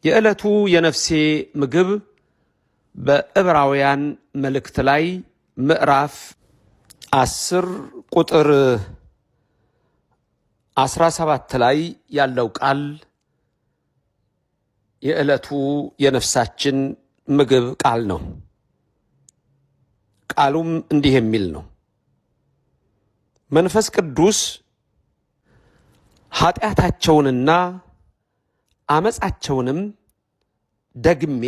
የዕለቱ የነፍሴ ምግብ በዕብራውያን መልእክት ላይ ምዕራፍ 10 ቁጥር 17 ላይ ያለው ቃል የዕለቱ የነፍሳችን ምግብ ቃል ነው። ቃሉም እንዲህ የሚል ነው። መንፈስ ቅዱስ ኃጢአታቸውንና አመፃቸውንም ደግሜ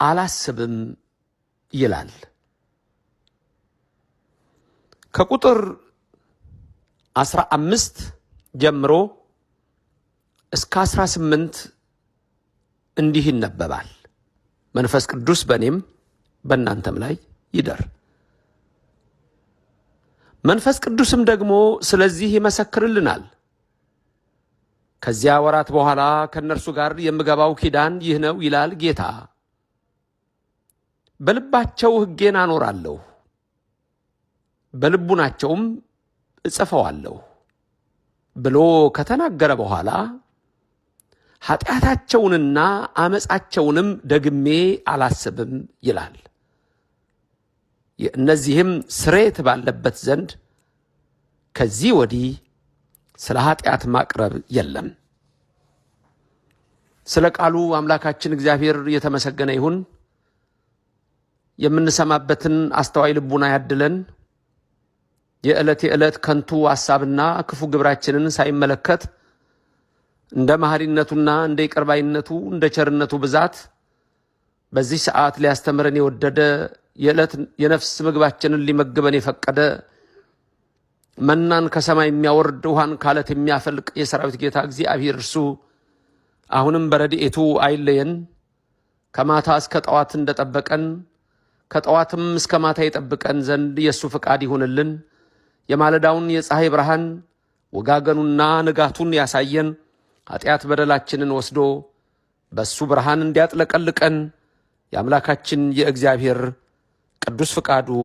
አላስብም ይላል። ከቁጥር 15 ጀምሮ እስከ 18 እንዲህ ይነበባል። መንፈስ ቅዱስ በእኔም በእናንተም ላይ ይደር። መንፈስ ቅዱስም ደግሞ ስለዚህ ይመሰክርልናል። ከዚያ ወራት በኋላ ከእነርሱ ጋር የምገባው ኪዳን ይህ ነው ይላል ጌታ። በልባቸው ሕጌን አኖራለሁ፣ በልቡናቸውም እጽፈዋለሁ ብሎ ከተናገረ በኋላ ኃጢአታቸውንና አመፃቸውንም ደግሜ አላስብም ይላል። እነዚህም ስርየት ባለበት ዘንድ ከዚህ ወዲህ ስለ ኃጢአት ማቅረብ የለም። ስለ ቃሉ አምላካችን እግዚአብሔር የተመሰገነ ይሁን። የምንሰማበትን አስተዋይ ልቡና ያድለን። የዕለት ከንቱ ሐሳብና ክፉ ግብራችንን ሳይመለከት እንደ መሐሪነቱና እንደ ይቅርባይነቱ እንደ ቸርነቱ ብዛት በዚህ ሰዓት ሊያስተምረን የወደደ የነፍስ ምግባችንን ሊመግበን የፈቀደ መናን ከሰማይ የሚያወርድ ውሃን ካለት የሚያፈልቅ የሰራዊት ጌታ እግዚአብሔር እርሱ አሁንም በረድኤቱ አይለየን። ከማታ እስከ ጠዋት እንደጠበቀን ከጠዋትም እስከ ማታ ይጠብቀን ዘንድ የእሱ ፍቃድ ይሁንልን። የማለዳውን የፀሐይ ብርሃን ወጋገኑና ንጋቱን ያሳየን። ኃጢአት በደላችንን ወስዶ በእሱ ብርሃን እንዲያጥለቀልቀን የአምላካችን የእግዚአብሔር ቅዱስ ፍቃዱ